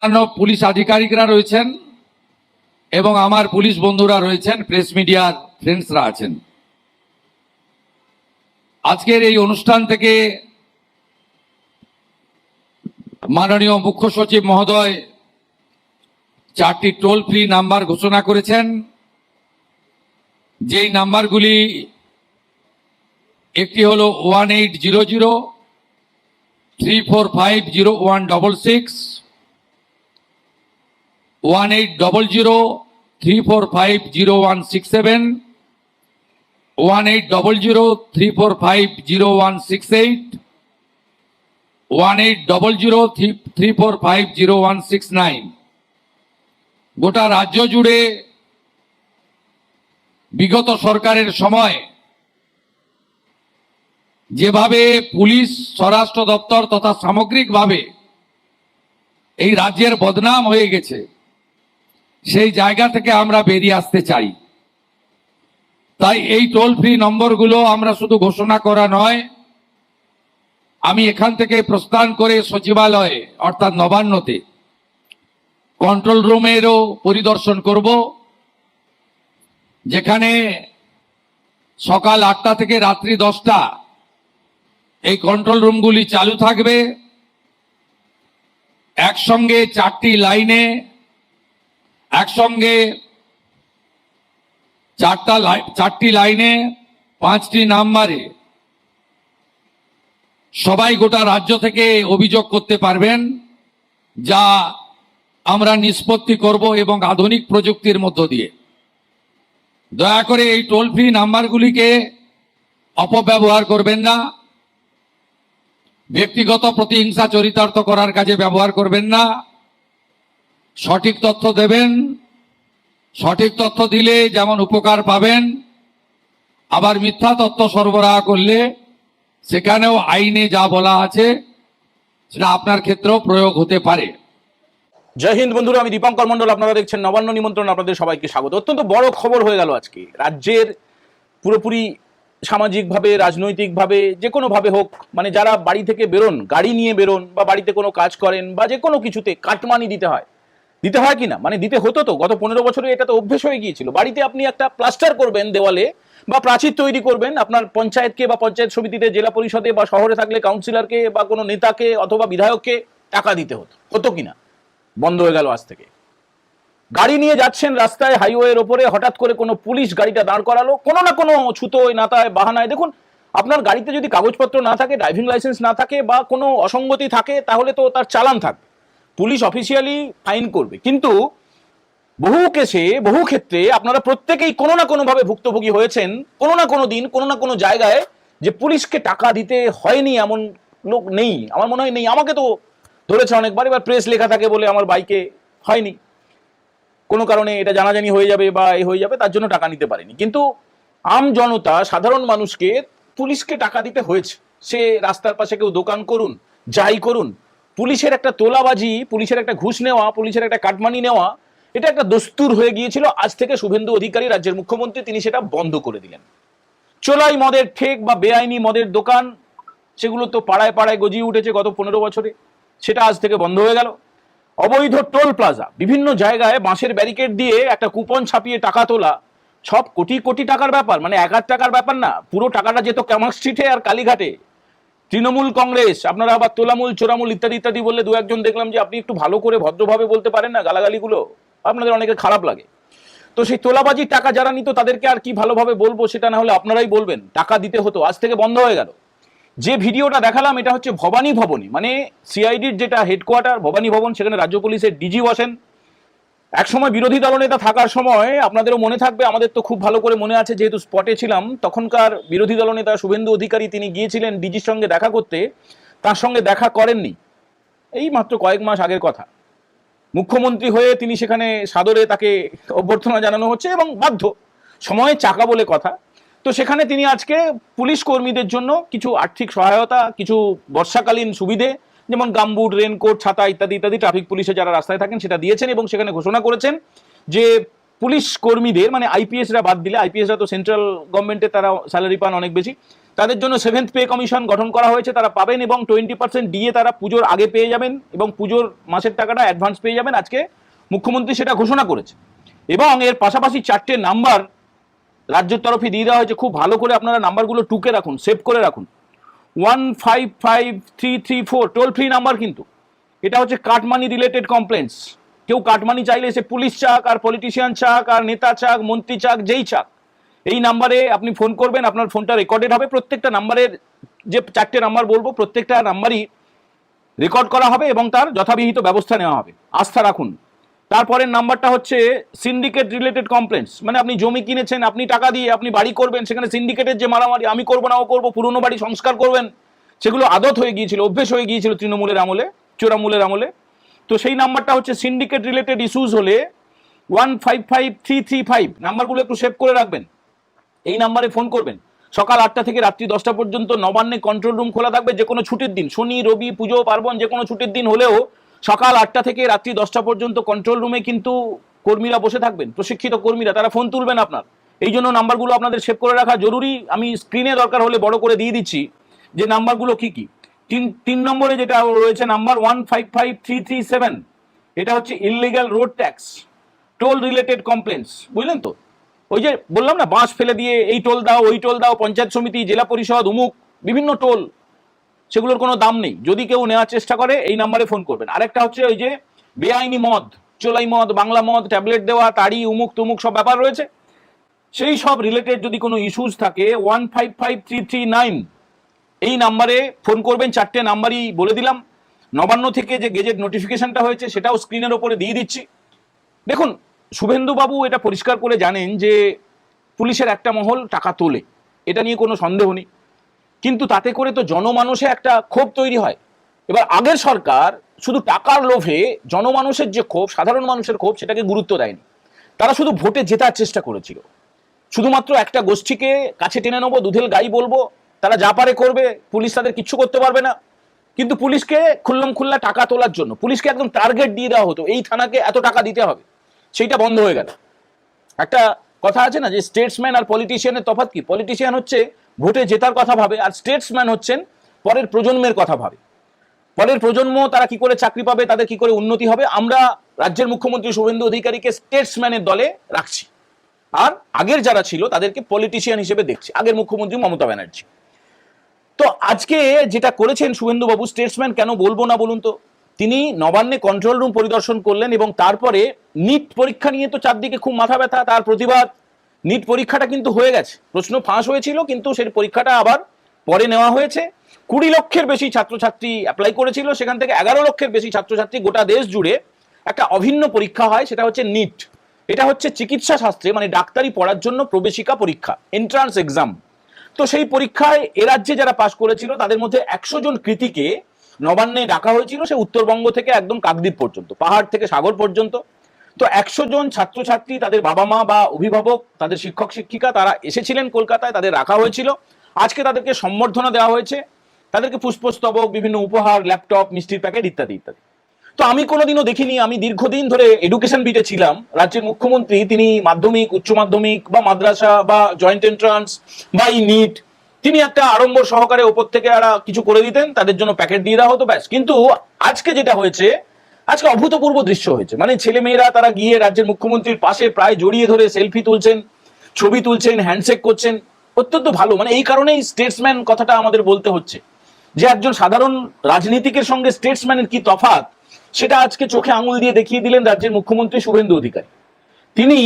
অন্যান্য পুলিশ আধিকারিকরা রয়েছেন এবং আমার পুলিশ বন্ধুরা রয়েছেন, প্রেস মিডিয়ার ফ্রেন্ডসরা আছেন। আজকের এই অনুষ্ঠান থেকে মাননীয় মুখ্য সচিব মহোদয় 4টি টোল ফ্রি নাম্বার ঘোষণা করেছেন। যেই নাম্বারগুলি একটি হলো 1800 3450166, 1800 3450167, 1800 3450168, 1800 3450169। গোটা রাজ্য জুড়ে বিগত সরকারের সময় যেভাবে পুলিশ, স্বরাষ্ট্র দপ্তর তথা সামগ্রিকভাবে এই রাজ্যের বদনাম হয়ে গেছে, সেই জায়গা থেকে আমরা বেরিয়ে আসতে চাই। তাই এই টোল ফ্রি নম্বরগুলো আমরা শুধু ঘোষণা করা নয়, আমি এখান থেকে প্রস্থান করে সচিবালয়ে অর্থাৎ নবান্নতে কন্ট্রোল রুমেরও পরিদর্শন করব, যেখানে সকাল 8টা থেকে রাত্রি 10টা এই কন্ট্রোল রুমগুলি চালু থাকবে। একসঙ্গে 4টি লাইনে, একসঙ্গে 4টি লাইনে 5টি নাম্বারে সবাই গোটা রাজ্য থেকে অভিযোগ করতে পারবেন, যা আমরা নিষ্পত্তি করব এবং আধুনিক প্রযুক্তির মধ্য দিয়ে। দয়া করে এই টোল ফ্রি নাম্বারগুলিকে অপব্যবহার করবেন না, ব্যক্তিগত প্রতিহিংসা চরিতার্থ করার কাজে ব্যবহার করবেন না। সঠিক তথ্য দেবেন, সঠিক তথ্য দিলে যেমন উপকার পাবেন, আবার মিথ্যা তথ্য সরবরাহ করলে সেখানেও আইনে যা বলা আছে সেটা আপনার ক্ষেত্রেও প্রয়োগ হতে পারে। জয় হিন্দ বন্ধুরা, আমি দীপঙ্কর মন্ডল, আপনারা দেখছেন নবান্ন নিমন্ত্রণ। আপনাদের সবাইকে স্বাগত। অত্যন্ত বড় খবর হয়ে গেল আজকে রাজ্যের, পুরোপুরি সামাজিকভাবে, রাজনৈতিকভাবে, যে কোনোভাবে হোক, মানে যারা বাড়ি থেকে বেরোন, গাড়ি নিয়ে বেরোন বা বাড়িতে কোনো কাজ করেন বা যে কোনো কিছুতে কাটমানি দিতে হয় কি না, মানে দিতে হতো তো। গত 15 বছরে এটা তো অভ্যেস হয়ে গিয়েছিল। বাড়িতে আপনি একটা প্লাস্টার করবেন দেওয়ালে বা প্রাচীর তৈরি করবেন, আপনার পঞ্চায়েতকে বা পঞ্চায়েত সমিতিতে, জেলা পরিষদে বা শহরে থাকলে কাউন্সিলরকে বা কোনো নেতাকে অথবা বিধায়ককে টাকা দিতে হতো কিনা, বন্ধ হয়ে গেল আজ থেকে। গাড়ি নিয়ে যাচ্ছেন রাস্তায়, হাইওয়ের ওপরে, হঠাৎ করে কোনো পুলিশ গাড়িটা দাঁড় করালো কোনো না কোনো ছুতোয়, নাতায়, বাহানায়। দেখুন, আপনার গাড়িতে যদি কাগজপত্র না থাকে, ড্রাইভিং লাইসেন্স না থাকে বা কোনো অসঙ্গতি থাকে, তাহলে তো তার চালান থাকবে, পুলিশ অফিসিয়ালি ফাইন করবে। কিন্তু বহু কেসে, বহু ক্ষেত্রে আপনারা প্রত্যেকেই কোনো না কোনো ভাবে ভুক্তভোগী হয়েছেন, কোনো না কোনো দিন, কোনো না কোনো জায়গায়, যে পুলিশকে টাকা দিতে হয়নি এমন লোক নেই, আমার মনে হয় নেই। আমাকে তো ধরেছে অনেকবার। এবার প্রেস লেখা থাকে বলে আমার বাইকে হয়নি, কোনো কারণে এটা জানাজানি হয়ে যাবে বা এই হয়ে যাবে, তার জন্য টাকা নিতে পারেনি। কিন্তু আম জনতা, সাধারণ মানুষকে পুলিশকে টাকা দিতে হয়েছে। সে রাস্তার পাশে কেউ দোকান করুন, যাই করুন, পুলিশের একটা তোলাবাজি, পুলিশের একটা ঘুষ নেওয়া, পুলিশের একটা কাটমানি নেওয়া, এটা একটা দস্তুর হয়ে গিয়েছিল। আজ থেকে শুভেন্দু অধিকারী, রাজ্যের মুখ্যমন্ত্রী, তিনি সেটা বন্ধ করে দিলেন। চোলাই মদের ঠেক বা বেআইনি মদের দোকান, সেগুলো তো পাড়ায় পাড়ায় গজিয়ে উঠেছে গত 15 বছরে, সেটা আজ থেকে বন্ধ হয়ে গেল। অবৈধ টোল প্লাজা, বিভিন্ন জায়গায় বাঁশের ব্যারিকেড দিয়ে একটা কুপন ছাপিয়ে টাকা তোলা, সব কোটি কোটি টাকার ব্যাপার, মানে 1 টাকার ব্যাপার না। পুরো টাকাটা যেত কামাক স্ট্রিটে আর কালীঘাটে। তৃণমূল কংগ্রেস, আপনারা আবার তোলামূল, চোরামূল ইত্যাদি ইত্যাদি বললে দু একজন দেখলাম যে আপনি একটু ভালো করে ভদ্রভাবে বলতে পারেন না, গালাগালিগুলো আপনাদের অনেকের খারাপ লাগে। তো সেই তোলাবাজির টাকা যারা নিত, তাদেরকে আর কি ভালোভাবে বলবো, সেটা না হলে আপনারাই বলবেন। টাকা দিতে হতো, আজ থেকে বন্ধ হয়ে গেল। যে ভিডিওটা দেখালাম, এটা হচ্ছে ভবানী ভবনী, মানে সিআইডির যেটা হেডকোয়ার্টার ভবানী ভবন, সেখানে রাজ্য পুলিশের ডিজি বসেন। একসময় বিরোধী দলনেতা থাকার সময়, আপনাদেরও মনে থাকবে, আমাদের তো খুব ভালো করে মনে আছে, যেহেতু স্পটে ছিলাম, তখনকার বিরোধী দলনেতা শুভেন্দু অধিকারী তিনি গিয়েছিলেন ডিজির সঙ্গে দেখা করতে। তার সঙ্গে দেখা করেননি, এই মাত্র কয়েক মাস আগের কথা। মুখ্যমন্ত্রী হয়ে তিনি সেখানে সাদরে তাকে অভ্যর্থনা জানানো হচ্ছে এবং বাধ্য, সময়ে চাকা বলে কথা। তো সেখানে তিনি আজকে পুলিশ কর্মীদের জন্য কিছু আর্থিক সহায়তা, কিছু বর্ষাকালীন সুবিধে, যেমন গামবুট, রেনকোট, ছাতা ইত্যাদি ইত্যাদি, ট্রাফিক পুলিশে যারা রাস্তায় থাকেন সেটা দিয়েছেন। এবং সেখানে ঘোষণা করেছেন যে পুলিশ কর্মীদের, মানে আইপিএসরা বাদ দিলে, আইপিএসরা তো সেন্ট্রাল গভর্নমেন্টের, তারা স্যালারি পান অনেক বেশি, তাদের জন্য 7th পে কমিশন গঠন করা হয়েছে, তারা পাবেন, এবং 20% ডিএ তারা পুজোর আগে পেয়ে যাবেন এবং পুজোর মাসের টাকাটা অ্যাডভান্স পেয়ে যাবেন। আজকে মুখ্যমন্ত্রী সেটা ঘোষণা করেছে এবং এর পাশাপাশি 4টে নাম্বার রাজ্যের তরফে দিয়ে দেওয়া হয়েছে। খুব ভালো করে আপনারা নাম্বারগুলো টুকে রাখুন, সেভ করে রাখুন। 155334 টোল ফ্রি নাম্বার, কিন্তু এটা হচ্ছে কাটমানি রিলেটেড কমপ্লেন্টস। কেউ কাটমানি চাইলে সে পুলিশ চাক আর পলিটিশিয়ান চাক আর নেতা চাক মন্ত্রী চাক যেই চাক, এই নাম্বারে আপনি ফোন করবেন, আপনার ফোনটা রেকর্ডেড হবে। প্রত্যেকটা নাম্বারের যে 4টে নাম্বার বলবো প্রত্যেকটা নাম্বারই রেকর্ড করা হবে এবং তার যথাবিহিত ব্যবস্থা নেওয়া হবে, আস্থা রাখুন। তারপরের নাম্বারটা হচ্ছে সিন্ডিকেট রিলেটেড কমপ্লেন্টস, মানে আপনি জমি কিনেছেন, আপনি টাকা দিয়ে আপনি বাড়ি করবেন, সেখানে সিন্ডিকেটের যে মারামারি, আমি করবো না ও করবো, পুরনো বাড়ি সংস্কার করবেন, সেগুলো আদত হয়ে গিয়েছিল, অভ্যেস হয়ে গিয়েছিল তৃণমূলের আমলে, চোরামূলের আমলে। তো সেই নাম্বারটা হচ্ছে সিন্ডিকেট রিলেটেড ইস্যুস হলে 155335 নাম্বারগুলো একটু সেভ করে রাখবেন। এই নাম্বারে ফোন করবেন। সকাল 8টা থেকে রাত্রি 10টা পর্যন্ত নবান্নে কন্ট্রোল রুম খোলা থাকবে। যে কোনো ছুটির দিন, শনি রবি পুজো পার্বণ যে কোনো ছুটির দিন হলেও সকাল 8টা থেকে রাত্রি 10টা পর্যন্ত কন্ট্রোল রুমে কিন্তু কর্মীরা বসে থাকবেন, প্রশিক্ষিত কর্মীরা, তারা ফোন তুলবেন আপনার। এই জন্য নাম্বারগুলো আপনাদের সেভ করে রাখা জরুরি। আমি স্ক্রিনে দরকার হলে বড় করে দিয়ে দিচ্ছি যে নাম্বারগুলো কি কি। তিন নম্বরে যেটা রয়েছে নাম্বার 155337, এটা হচ্ছে illegal road tax toll related complaints, বুঝলেন তো? ওই যে বললাম না, বাঁশ ফেলে দিয়ে এই টোল দাও ওই টোল দাও, পঞ্চায়েত সমিতি জেলা পরিষদ অমুক বিভিন্ন টোল, সেগুলোর কোনো দাম নেই। যদি কেউ নেওয়ার চেষ্টা করে এই নাম্বারে ফোন করবেন। আরেকটা হচ্ছে ওই যে বেআইনি মদ, চোলাই মদ, বাংলা মদ, ট্যাবলেট দেওয়া, তাড়ি, উমুক তুমুক সব ব্যাপার রয়েছে, সেই সব রিলেটেড যদি কোনো ইস্যুস থাকে 155339 এই নাম্বারে ফোন করবেন। 4টে নাম্বারই বলে দিলাম। নবান্ন থেকে যে গেজেট নোটিফিকেশনটা হয়েছে সেটাও স্ক্রিনের ওপরে দিয়ে দিচ্ছি। দেখুন, শুভেন্দু বাবু এটা পরিষ্কার করে জানেন যে পুলিশের একটা মহল টাকা তোলে, এটা নিয়ে কোনো সন্দেহ নেই, কিন্তু তাতে করে তো জনমানুষে একটা ক্ষোভ তৈরি হয়। এবার আগের সরকার শুধু টাকার লোভে জনমানুষের যে ক্ষোভ, সাধারণ মানুষের ক্ষোভ, সেটাকে গুরুত্ব দেয়নি। তারা শুধু ভোটে জেতার চেষ্টা করেছিল, শুধুমাত্র একটা গোষ্ঠীকে কাছে টেনে নেবো, দুধেল গাই বলবো, তারা যা পারে করবে, পুলিশ তাদের কিচ্ছু করতে পারবে না। কিন্তু পুলিশকে খুল্লম খুল্লা টাকা তোলার জন্য পুলিশকে একদম টার্গেট দিয়ে দেওয়া হতো, এই থানাকে এত টাকা দিতে হবে, সেইটা বন্ধ হয়ে গেল। একটা কথা আছে না যে স্টেটসম্যান আর পলিটিশিয়ানের তফাৎ কি? পলিটিশিয়ান হচ্ছে ভোটে জেতার কথা ভাবে, আর স্টেটসম্যান হচ্ছেন পরের প্রজন্মের কথা ভাবে। পরের প্রজন্ম তারা কি করে চাকরি পাবে, তাদের কি করে উন্নতি হবে। আমরা রাজ্যের মুখ্যমন্ত্রী শুভেন্দু অধিকারীকে স্টেটসম্যানের দলে রাখছি, আর আগের যারা ছিল তাদেরকে পলিটিশিয়ান হিসেবে দেখছি, আগের মুখ্যমন্ত্রী মমতা ব্যানার্জি। তো আজকে যেটা করেছেন শুভেন্দু বাবু, স্টেটসম্যান কেন বলবো না বলুন তো, তিনি নবান্নে কন্ট্রোল রুম পরিদর্শন করলেন এবং তারপরে নিট পরীক্ষা নিয়ে তো চারদিকে খুব মাথা ব্যথা, তার প্রতিবাদ। নিট পরীক্ষাটা কিন্তু হয়ে গেছে, প্রশ্ন ফাঁস হয়েছিল কিন্তু সেই পরীক্ষাটা আবার পরে নেওয়া হয়েছে। 20 লক্ষের বেশি ছাত্রছাত্রী অ্যাপ্লাই করেছিল, সেখান থেকে 11 লক্ষের বেশি ছাত্রছাত্রী গোটা দেশ জুড়ে একটা অভিন্ন পরীক্ষা হয়, সেটা হচ্ছে নিট। এটা হচ্ছে চিকিৎসা শাস্ত্রে মানে ডাক্তারি পড়ার জন্য প্রবেশিকা পরীক্ষা, এন্ট্রান্স এক্সাম। তো সেই পরীক্ষায় এ রাজ্যে যারা পাশ করেছিল তাদের মধ্যে 100 জন কৃতীকে নবান্নে ডাকা হয়েছিল, সে উত্তরবঙ্গ থেকে একদম কাকদ্বীপ পর্যন্ত, পাহাড় থেকে সাগর পর্যন্ত। তো 100 জন ছাত্রছাত্রী, তাদের বাবা মা বা অভিভাবক, তাদের শিক্ষক শিক্ষিকা, তারা এসেছিলেন কলকাতায়, তাদের রাখা হয়েছিল। আজকে তাদেরকে সম্বর্ধনা দেওয়া হয়েছে, তাদেরকে পুষ্পস্তবক, বিভিন্ন উপহার, ল্যাপটপ, মিষ্টির প্যাকেট ইত্যাদি ইত্যাদি। তো আমি কোনোদিনও দেখিনি, আমি দীর্ঘদিন ধরে এডুকেশন বিটে ছিলাম, রাজ্যের মুখ্যমন্ত্রী তিনি মাধ্যমিক, উচ্চ মাধ্যমিক বা মাদ্রাসা বা জয়েন্ট এন্ট্রান্স বা এই নিট, তিনি একটা আড়ম্বর সহকারে ওপর থেকে এরা কিছু করে দিতেন, তাদের জন্য প্যাকেট দিয়ে দেওয়া হতো, ব্যাস। কিন্তু আজকে যেটা হয়েছে, আজকে অভূতপূর্ব দৃশ্য হয়েছে, মানে ছেলে মেয়েরা তারা গিয়ে রাজ্যের মুখ্যমন্ত্রীর পাশে প্রায় জড়িয়ে ধরে সেলফি তুলছেন, ছবি তুলছেন, হ্যান্ডশেক করছেন, অত্যন্ত ভালো। মানে এই কারণেই স্টেটসম্যান কথাটা আমাদের বলতে হচ্ছে, যে একজন সাধারণ রাজনীতিকের সঙ্গে স্টেটসম্যানের কি তফাৎ, সেটা আজকে চোখে আঙুল দিয়ে দেখিয়ে দিলেন রাজ্যের মুখ্যমন্ত্রী শুভেন্দু অধিকারী। তিনি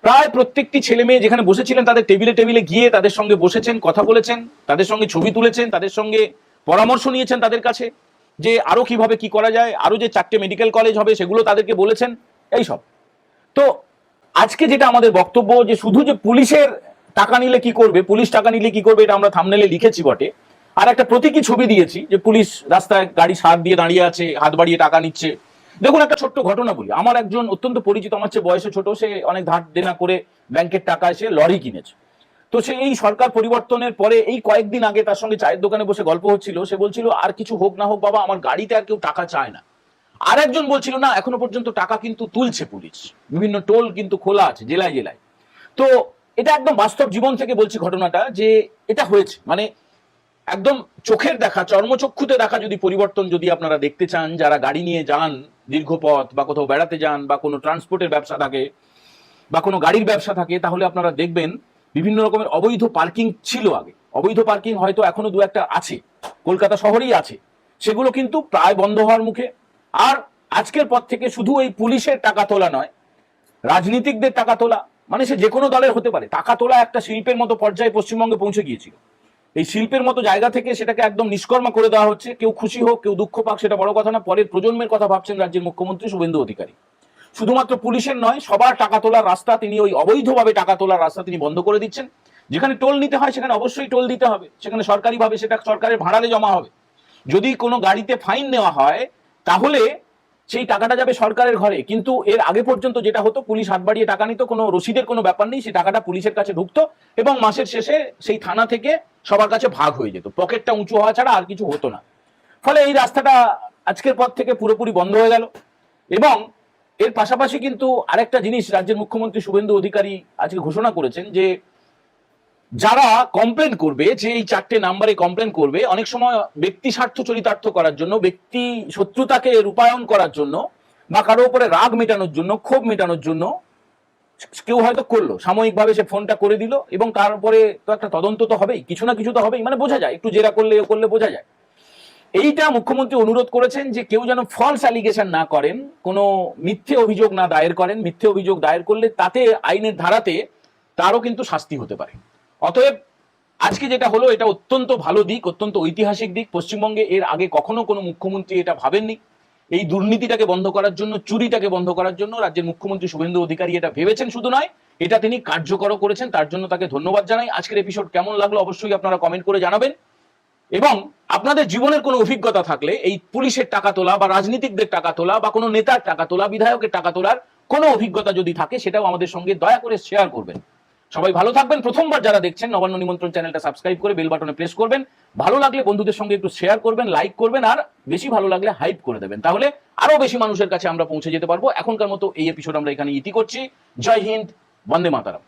প্রায় প্রত্যেকটি ছেলে মেয়ে যেখানে বসেছিলেন তাদের টেবিলে টেবিলে গিয়ে তাদের সঙ্গে বসেছেন, কথা বলেছেন, তাদের সঙ্গে ছবি তুলেছেন, তাদের সঙ্গে পরামর্শ নিয়েছেন তাদের কাছে যে আরো কিভাবে কি করা যায়, আরো যে 4টে মেডিকেল কলেজ হবে সেগুলো তাদেরকে বলেছেন, এই সব। তো আজকে যেটা আমাদের বক্তব্য, যে শুধু যে পুলিশের টাকা নিলে কি করবে, পুলিশ টাকা নিলে কি করবে, এটা আমরা থাম্বনেলে লিখেছি বটে, আর একটা প্রতীকী ছবি দিয়েছি যে পুলিশ রাস্তায় গাড়ি সার দিয়ে দাঁড়িয়ে আছে, হাত বাড়িয়ে টাকা নিচ্ছে। দেখুন, একটা ছোট্ট ঘটনা বলি। আমার একজন অত্যন্ত পরিচিত, আমার চেয়ে বয়সে ছোট, সে অনেক ধার দেনা করে ব্যাংকের টাকায় সে লরি কিনেছে। তো সে এই সরকার পরিবর্তনের পরে এই কয়েকদিন আগে তার সঙ্গে চায়ের দোকানে বসে গল্প হচ্ছিল, সে বলছিল আর কিছু হোক না হোক বাবা, আমার গাড়িতে আর কেউ টাকা চায় না। আর একজন বলছিল না, এখনো পর্যন্ত টাকা কিন্তু তুলছে পুলিশ, বিভিন্ন টোল কিন্তু খোলা আছে জেলায় জেলায়। তো এটা একদম বাস্তব জীবন থেকে বলছি ঘটনাটা, যে এটা হয়েছে, মানে একদম চোখের দেখা, চর্মচক্ষুতে দেখা যদি পরিবর্তন যদি আপনারা দেখতে চান, যারা গাড়ি নিয়ে যান দীর্ঘ পথ বা কোথাও বেড়াতে যান বা কোনো ট্রান্সপোর্টের ব্যবসা থাকে বা কোনো গাড়ির ব্যবসা থাকে, তাহলে আপনারা দেখবেন বিভিন্ন রকমের অবৈধ পার্কিং ছিল আগে। অবৈধ পার্কিং হয়তো এখনো দু একটা আছে, কলকাতা শহরেই আছে, সেগুলো কিন্তু প্রায় বন্ধ হওয়ার মুখে। আর আজকের পর থেকে শুধু এই পুলিশের টাকা তোলা নয়, রাজনীতিকদের টাকা তোলা, মানে সে যে কোনো দলের হতে পারে, টাকা তোলা একটা শিল্পের মতো পর্যায়ে পশ্চিমবঙ্গে পৌঁছে গিয়েছিল। এই শিল্পের মতো জায়গা থেকে সেটাকে একদম নিষ্কর্মা করে দেওয়া হচ্ছে। কেউ খুশি হোক কেউ দুঃখ পাক সেটা বড় কথা না, পরের প্রজন্মের কথা ভাবছেন রাজ্যের মুখ্যমন্ত্রী শুভেন্দু অধিকারী। শুধুমাত্র পুলিশের নয়, সবার টাকা তোলার রাস্তা তিনি, ওই অবৈধভাবে টাকা তোলার রাস্তা তিনি বন্ধ করে দিচ্ছেন। যেখানে টোল নিতে হয় সেখানে অবশ্যই টোল দিতে হবে, সেখানে সরকারিভাবে সেটা সরকারের ভাড়ালে জমা হবে। যদি কোনো গাড়িতে ফাইন নেওয়া হয় তাহলে সেই টাকাটা যাবে সরকারের ঘরে। কিন্তু এর আগে পর্যন্ত যেটা হতো, পুলিশ হাত বাড়িয়ে টাকা নিত, কোনো রসিদের কোনো ব্যাপার নেই, সেই টাকাটা পুলিশের কাছে ঢুকতো এবং মাসের শেষে সেই থানা থেকে সবার কাছে ভাগ হয়ে যেত। পকেটটা উঁচু হওয়া ছাড়া আর কিছু হতো না। ফলে এই রাস্তাটা আজকের পর থেকে পুরোপুরি বন্ধ হয়ে গেল। এবং এর পাশাপাশি কিন্তু আরেকটা জিনিস রাজ্যের মুখ্যমন্ত্রী শুভেন্দু অধিকারী আজকে ঘোষণা করেছেন, যে যারা কমপ্লেন করবে, যে এই 4টে নাম্বারে কমপ্লেন করবে, অনেক সময় ব্যক্তি স্বার্থ চরিতার্থ করার জন্য, ব্যক্তি শত্রুতাকে রূপায়ণ করার জন্য বা কারো উপরে রাগ মেটানোর জন্য, ক্ষোভ মেটানোর জন্য কেউ হয়তো করলো, সাময়িকভাবে সে ফোনটা করে দিল এবং তারপরে তো একটা তদন্ত তো হবেই, কিছু না কিছু তো হবেই, মানে বোঝা যায়, একটু জেরা করলে করলে বোঝা যায়। এইটা মুখ্যমন্ত্রী অনুরোধ করেছেন যে কেউ যেন ফলস অ্যালিগেশন না করেন, কোনো মিথ্যে অভিযোগ না দায়ের করেন। মিথ্যে অভিযোগ দায়ের করলে তাতে আইনের ধারাতে তারও কিন্তু শাস্তি হতে পারে। অতএব আজকে যেটা হলো এটা অত্যন্ত ভালো দিক, অত্যন্ত ঐতিহাসিক দিক। পশ্চিমবঙ্গে এর আগে কখনো কোনো মুখ্যমন্ত্রী এটা ভাবেননি। এই দুর্নীতিটাকে বন্ধ করার জন্য, চুরিটাকে বন্ধ করার জন্য রাজ্যের মুখ্যমন্ত্রী শুভেন্দু অধিকারী এটা ভেবেছেন শুধু নয়, এটা তিনি কার্যকরও করেছেন। তার জন্য তাকে ধন্যবাদ জানাই। আজকের এপিসোড কেমন লাগলো অবশ্যই আপনারা কমেন্ট করে জানাবেন। এবং আপনাদের জীবনের কোনো অভিজ্ঞতা থাকলে এই পুলিশের টাকা তোলা বা রাজনীতিকদের টাকা তোলা বা কোনো নেতার টাকা তোলা, বিধায়কের টাকা তোলার কোনো অভিজ্ঞতা যদি থাকে, সেটাও আমাদের সঙ্গে দয়া করে শেয়ার করবেন। সবাই ভালো থাকবেন। প্রথমবার যারা দেখছেন নবান্ন নিমন্ত্রণ চ্যানেলটা সাবস্ক্রাইব করে বেল বাটনে প্রেস করবেন। ভালো লাগলে বন্ধুদের সঙ্গে একটু শেয়ার করবেন, লাইক করবেন, আর বেশি ভালো লাগলে হাইপ করে দেবেন। তাহলে আরো বেশি মানুষের কাছে আমরা পৌঁছে যেতে পারবো। এখনকার মতো এই এপিসোড আমরা এখানে ইতি করছি। জয় হিন্দ, বন্দে মাতারাম।